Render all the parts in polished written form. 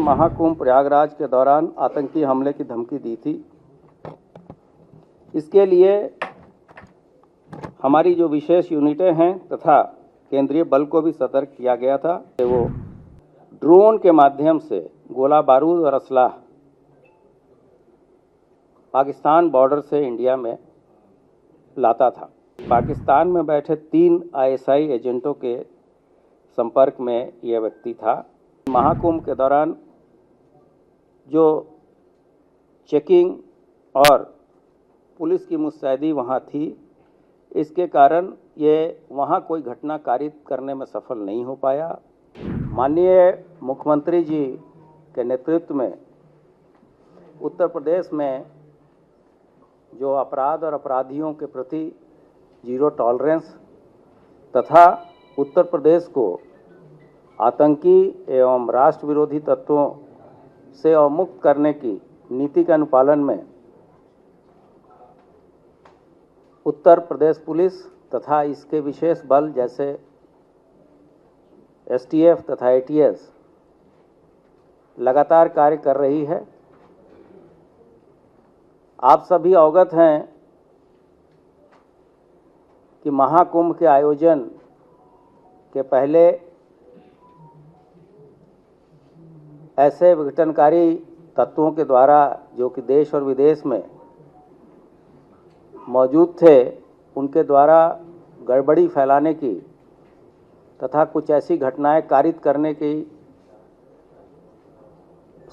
महाकुंभ प्रयागराज के दौरान आतंकी हमले की धमकी दी थी। इसके लिए हमारी जो विशेष यूनिटें हैं तथा केंद्रीय बल को भी सतर्क किया गया था। वो ड्रोन के माध्यम से गोला बारूद और असलाह पाकिस्तान बॉर्डर से इंडिया में लाता था। पाकिस्तान में बैठे 3 आईएसआई एजेंटों के संपर्क में यह व्यक्ति था। महाकुंभ के दौरान जो चेकिंग और पुलिस की मुस्तैदी वहाँ थी, इसके कारण ये वहाँ कोई घटना कारित करने में सफल नहीं हो पाया। माननीय मुख्यमंत्री जी के नेतृत्व में उत्तर प्रदेश में जो अपराध और अपराधियों के प्रति जीरो टॉलरेंस तथा उत्तर प्रदेश को आतंकी एवं राष्ट्र विरोधी तत्वों से अवमुक्त करने की नीति के अनुपालन में उत्तर प्रदेश पुलिस तथा इसके विशेष बल जैसे एसटीएफ तथा एटीएस लगातार कार्य कर रही है। आप सभी अवगत हैं कि महाकुंभ के आयोजन के पहले ऐसे विघटनकारी तत्वों के द्वारा जो कि देश और विदेश में मौजूद थे, उनके द्वारा गड़बड़ी फैलाने की तथा कुछ ऐसी घटनाएं कारित करने की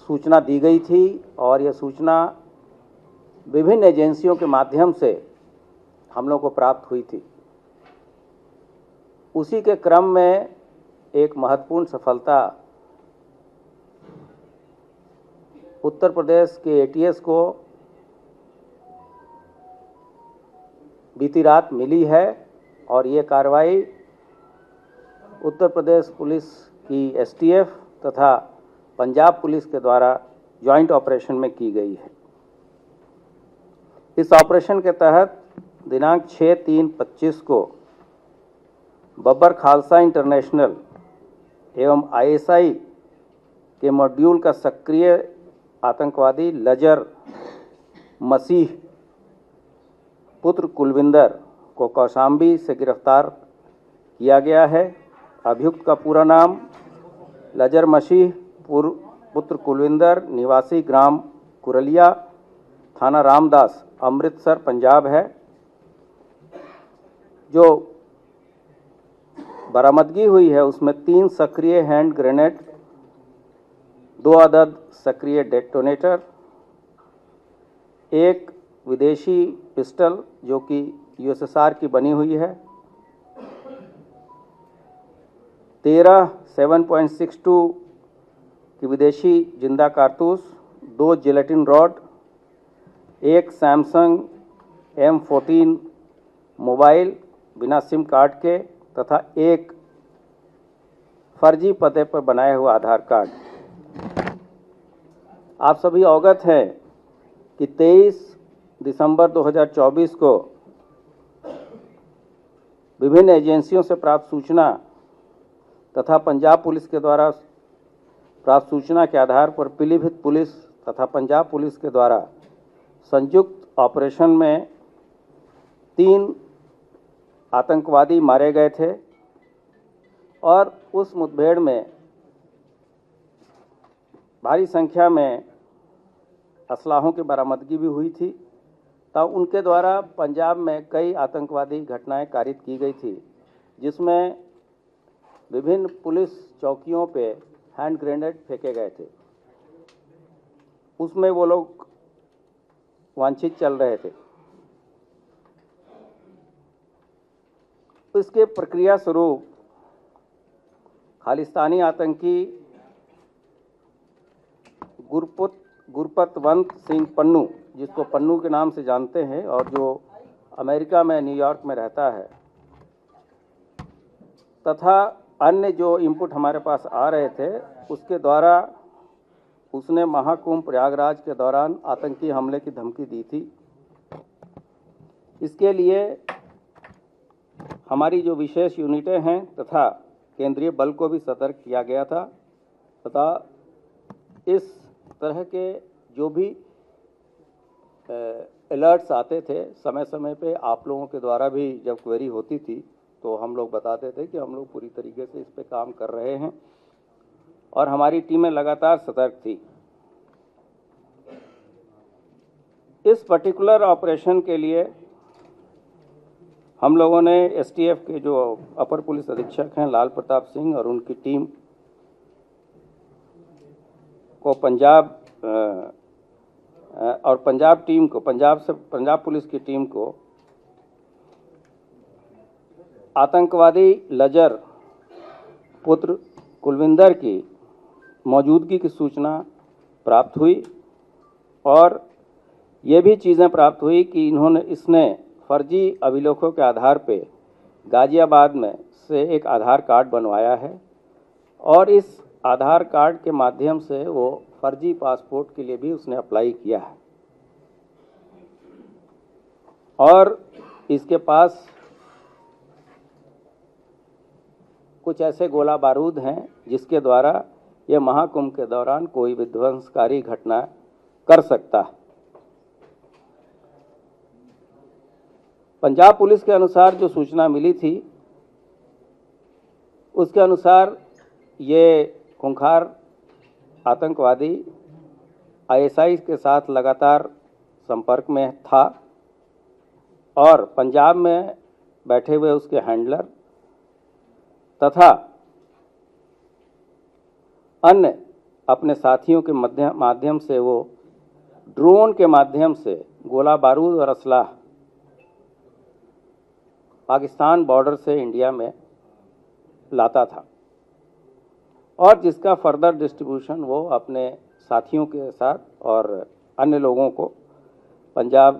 सूचना दी गई थी और यह सूचना विभिन्न एजेंसियों के माध्यम से हम लोग को प्राप्त हुई थी। उसी के क्रम में एक महत्वपूर्ण सफलता उत्तर प्रदेश के एटीएस को बीती रात मिली है और ये कार्रवाई उत्तर प्रदेश पुलिस की एसटीएफ तथा पंजाब पुलिस के द्वारा जॉइंट ऑपरेशन में की गई है। इस ऑपरेशन के तहत दिनांक 6/3/25 को बब्बर खालसा इंटरनेशनल एवं आईएसआई के मॉड्यूल का सक्रिय आतंकवादी लजर मसीह पुत्र कुलविंदर को कौशाम्बी से गिरफ्तार किया गया है। अभियुक्त का पूरा नाम लजर मसीह पुत्र कुलविंदर, निवासी ग्राम कुरलिया, थाना रामदास, अमृतसर, पंजाब है। जो बरामदगी हुई है उसमें 3 सक्रिय हैंड ग्रेनेड, 2 अदद सक्रिय डेटोनेटर, 1 विदेशी पिस्टल जो कि यूएसएसआर की बनी हुई है, 13 7.62 की विदेशी जिंदा कारतूस, 2 gelatin rod, 1 Samsung M14 mobile बिना सिम कार्ड के तथा 1 फर्जी पते पर बनाए हुए आधार कार्ड। आप सभी अवगत हैं कि 23 दिसंबर 2024 को विभिन्न एजेंसियों से प्राप्त सूचना तथा पंजाब पुलिस के द्वारा प्राप्त सूचना के आधार पर पीलीभीत पुलिस तथा पंजाब पुलिस के द्वारा संयुक्त ऑपरेशन में 3 आतंकवादी मारे गए थे और उस मुठभेड़ में भारी संख्या में असलाहों की बरामदगी भी हुई थी। तब उनके द्वारा पंजाब में कई आतंकवादी घटनाएं कारित की गई थी, जिसमें विभिन्न पुलिस चौकियों पे हैंड ग्रेनेड फेंके गए थे। उसमें वो लोग वांछित चल रहे थे। इसके प्रक्रिया स्वरूप खालिस्तानी आतंकी गुरपतवंत सिंह पन्नू, जिसको पन्नू के नाम से जानते हैं और जो अमेरिका में न्यूयॉर्क में रहता है, तथा अन्य जो इनपुट हमारे पास आ रहे थे, उसके द्वारा उसने महाकुंभ प्रयागराज के दौरान आतंकी हमले की धमकी दी थी। इसके लिए हमारी जो विशेष यूनिटें हैं तथा केंद्रीय बल को भी सतर्क किया गया था तथा इस तरह के जो भी अलर्ट्स आते थे समय समय पे, आप लोगों के द्वारा भी जब क्वेरी होती थी तो हम लोग बताते थे कि हम लोग पूरी तरीके से इस पे काम कर रहे हैं और हमारी टीमें लगातार सतर्क थी। इस पर्टिकुलर ऑपरेशन के लिए हम लोगों ने एसटीएफ के जो अपर पुलिस अधीक्षक हैं लाल प्रताप सिंह और उनकी टीम को पंजाब पुलिस की टीम को आतंकवादी लजर पुत्र कुलविंदर की मौजूदगी की सूचना प्राप्त हुई और ये भी चीज़ें प्राप्त हुई कि इसने फर्जी अभिलेखों के आधार पे गाजियाबाद में से एक आधार कार्ड बनवाया है और इस आधार कार्ड के माध्यम से वो फर्जी पासपोर्ट के लिए भी उसने अप्लाई किया है और इसके पास कुछ ऐसे गोला बारूद हैं जिसके द्वारा ये महाकुंभ के दौरान कोई विध्वंसकारी घटना कर सकता है। पंजाब पुलिस के अनुसार जो सूचना मिली थी उसके अनुसार ये खूंखार आतंकवादी आईएसआई के साथ लगातार संपर्क में था और पंजाब में बैठे हुए उसके हैंडलर तथा अन्य अपने साथियों के माध्यम से वो ड्रोन के माध्यम से गोला बारूद और असलाह पाकिस्तान बॉर्डर से इंडिया में लाता था और जिसका फर्दर डिस्ट्रीब्यूशन वो अपने साथियों के साथ और अन्य लोगों को पंजाब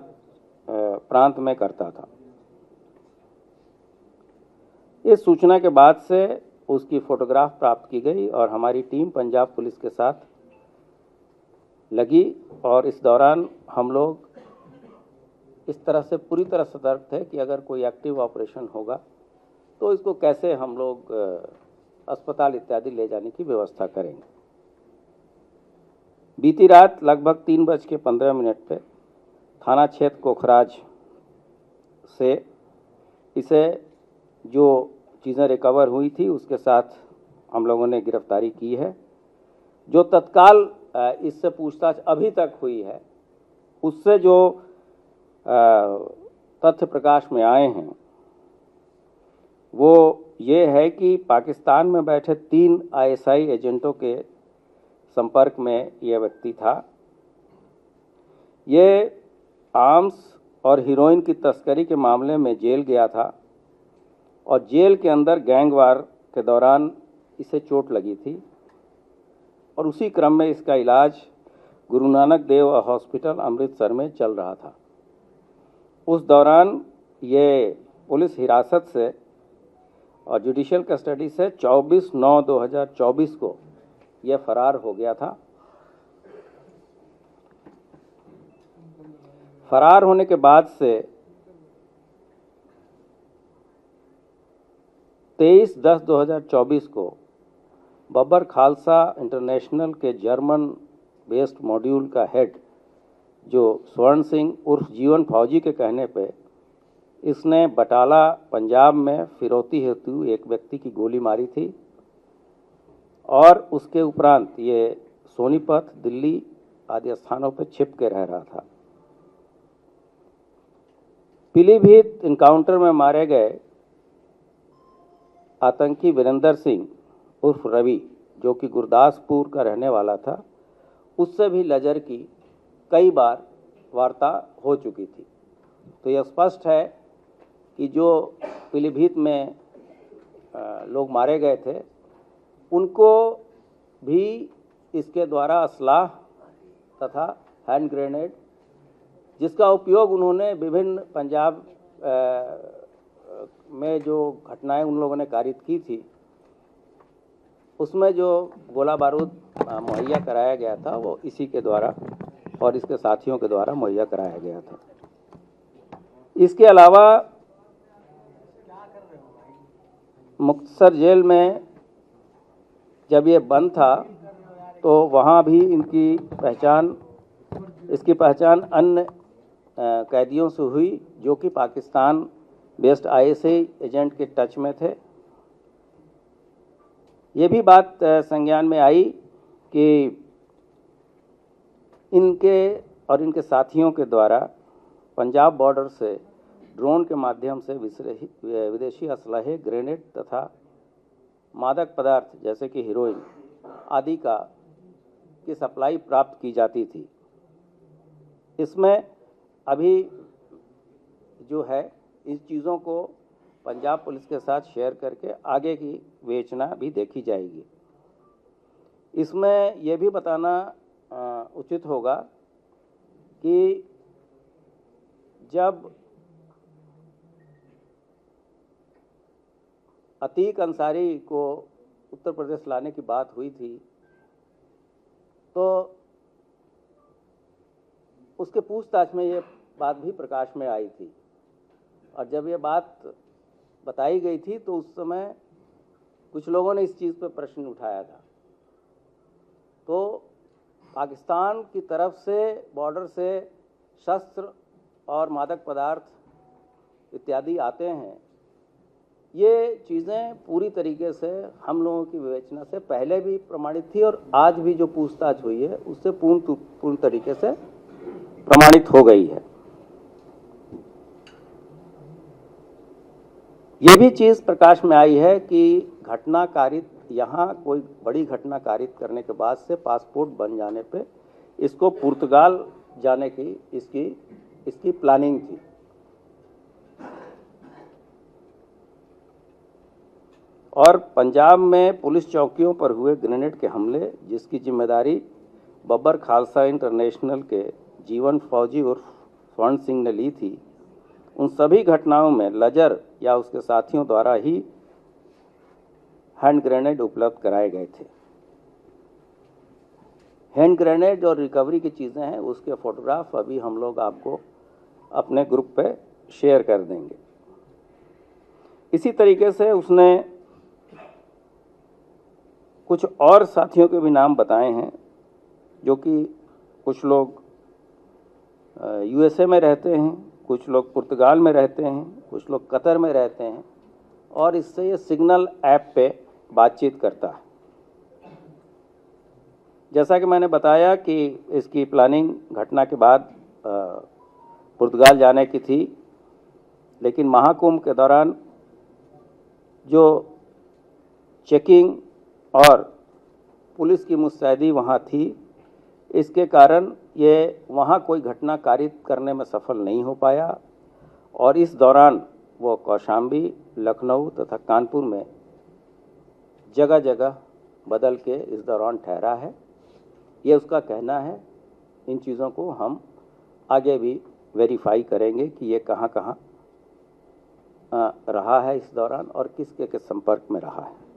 प्रांत में करता था। इस सूचना के बाद से उसकी फोटोग्राफ प्राप्त की गई और हमारी टीम पंजाब पुलिस के साथ लगी और इस दौरान हम लोग इस तरह से पूरी तरह सतर्क थे कि अगर कोई एक्टिव ऑपरेशन होगा तो इसको कैसे हम लोग अस्पताल इत्यादि ले जाने की व्यवस्था करेंगे। बीती रात लगभग 3:15 पे थाना क्षेत्र कोखराज से इसे जो चीज़ें रिकवर हुई थी उसके साथ हम लोगों ने गिरफ्तारी की है। जो तत्काल इससे पूछताछ अभी तक हुई है उससे जो तथ्य प्रकाश में आए हैं वो ये है कि पाकिस्तान में बैठे 3 आईएसआई एजेंटों के संपर्क में यह व्यक्ति था। ये आर्म्स और हीरोइन की तस्करी के मामले में जेल गया था और जेल के अंदर गैंगवार के दौरान इसे चोट लगी थी और उसी क्रम में इसका इलाज गुरु नानक देव हॉस्पिटल अमृतसर में चल रहा था। उस दौरान ये पुलिस हिरासत से और जुडिशियल कस्टडी से 24/9/2024 को यह फरार हो गया था। फरार होने के बाद से 23/10/2024 को बब्बर खालसा इंटरनेशनल के जर्मन बेस्ड मॉड्यूल का हेड जो स्वर्ण सिंह उर्फ जीवन फौजी के कहने पे इसने बटाला पंजाब में फिरौती हेतु एक व्यक्ति की गोली मारी थी और उसके उपरांत ये सोनीपत, दिल्ली आदि स्थानों पर छिप के रह रहा था। पीलीभीत इनकाउंटर में मारे गए आतंकी वीरेंद्र सिंह उर्फ रवि जो कि गुरदासपुर का रहने वाला था, उससे भी लजर की कई बार वार्ता हो चुकी थी। तो यह स्पष्ट है कि जो पीलीभीत में लोग मारे गए थे उनको भी इसके द्वारा असलाह तथा हैंड ग्रेनेड जिसका उपयोग उन्होंने विभिन्न पंजाब में जो घटनाएं उन लोगों ने कारित की थी उसमें जो गोला बारूद मुहैया कराया गया था वो इसी के द्वारा और इसके साथियों के द्वारा मुहैया कराया गया था। इसके अलावा मुक्तसर जेल में जब ये बंद था तो वहाँ भी इसकी पहचान अन्य कैदियों से हुई जो कि पाकिस्तान बेस्ड आईएसआई एजेंट के टच में थे। ये भी बात संज्ञान में आई कि इनके और इनके साथियों के द्वारा पंजाब बॉर्डर से ड्रोन के माध्यम से विदेशी असलहे, ग्रेनेड तथा मादक पदार्थ जैसे कि हीरोइन आदि की सप्लाई प्राप्त की जाती थी। इसमें अभी जो है इस चीज़ों को पंजाब पुलिस के साथ शेयर करके आगे की विवेचना भी देखी जाएगी। इसमें यह भी बताना उचित होगा कि जब अतीक अंसारी को उत्तर प्रदेश लाने की बात हुई थी तो उसके पूछताछ में ये बात भी प्रकाश में आई थी, और जब ये बात बताई गई थी तो उस समय कुछ लोगों ने इस चीज़ पर प्रश्न उठाया था। तो पाकिस्तान की तरफ से बॉर्डर से शस्त्र और मादक पदार्थ इत्यादि आते हैं, ये चीज़ें पूरी तरीके से हम लोगों की विवेचना से पहले भी प्रमाणित थी और आज भी जो पूछताछ हुई है उससे पूर्ण तरीके से प्रमाणित हो गई है। ये भी चीज़ प्रकाश में आई है कि घटना कारित यहाँ कोई बड़ी घटना कारित करने के बाद से पासपोर्ट बन जाने पे इसको पुर्तगाल जाने की इसकी प्लानिंग थी। और पंजाब में पुलिस चौकियों पर हुए ग्रेनेड के हमले जिसकी जिम्मेदारी बब्बर खालसा इंटरनेशनल के जीवन फौजी उर्फ स्वर्ण सिंह ने ली थी, उन सभी घटनाओं में लजर या उसके साथियों द्वारा ही हैंड ग्रेनेड उपलब्ध कराए गए थे। हैंड ग्रेनेड और रिकवरी की चीज़ें हैं, उसके फोटोग्राफ अभी हम लोग आपको अपने ग्रुप पे शेयर कर देंगे। इसी तरीके से उसने कुछ और साथियों के भी नाम बताए हैं जो कि कुछ लोग यूएसए में रहते हैं, कुछ लोग पुर्तगाल में रहते हैं, कुछ लोग कतर में रहते हैं, और इससे ये सिग्नल ऐप पे बातचीत करता है। जैसा कि मैंने बताया कि इसकी प्लानिंग घटना के बाद पुर्तगाल जाने की थी, लेकिन महाकुंभ के दौरान जो चेकिंग और पुलिस की मुस्तैदी वहाँ थी, इसके कारण ये वहाँ कोई घटना कारित करने में सफल नहीं हो पाया, और इस दौरान वो कौशाम्बी, लखनऊ तथा कानपुर में जगह जगह बदल के इस दौरान ठहरा है। ये उसका कहना है। इन चीज़ों को हम आगे भी वेरीफाई करेंगे कि ये कहाँ कहाँ रहा है इस दौरान और किसके संपर्क में रहा है।